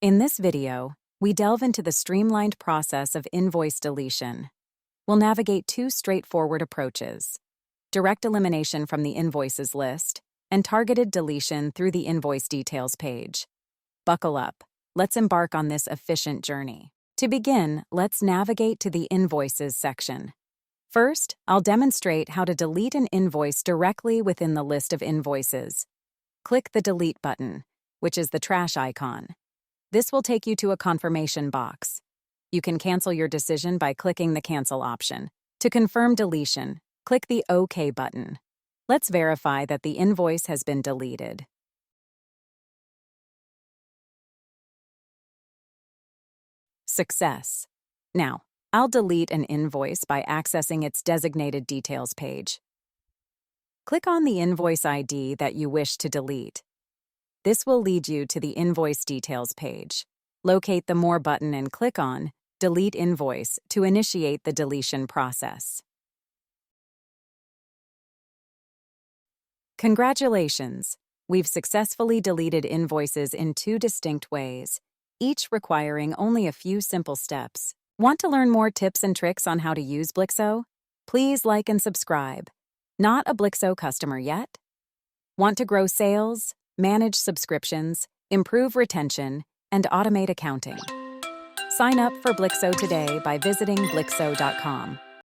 In this video, we delve into the streamlined process of invoice deletion. We'll navigate two straightforward approaches: direct elimination from the invoices list and targeted deletion through the invoice details page. Buckle up. Let's embark on this efficient journey. To begin, let's navigate to the Invoices section. First, I'll demonstrate how to delete an invoice directly within the list of invoices. Click the Delete button, which is the trash icon. This will take you to a confirmation box. You can cancel your decision by clicking the Cancel option. To confirm deletion, click the OK button. Let's verify that the invoice has been deleted. Success. Now, I'll delete an invoice by accessing its designated details page. Click on the invoice ID that you wish to delete. This will lead you to the invoice details page. Locate the More button and click on Delete Invoice to initiate the deletion process. Congratulations! We've successfully deleted invoices in two distinct ways, each requiring only a few simple steps. Want to learn more tips and tricks on how to use Blixo? Please like and subscribe. Not a Blixo customer yet? Want to grow sales, manage subscriptions, improve retention, and automate accounting? Sign up for Blixo today by visiting Blixo.com.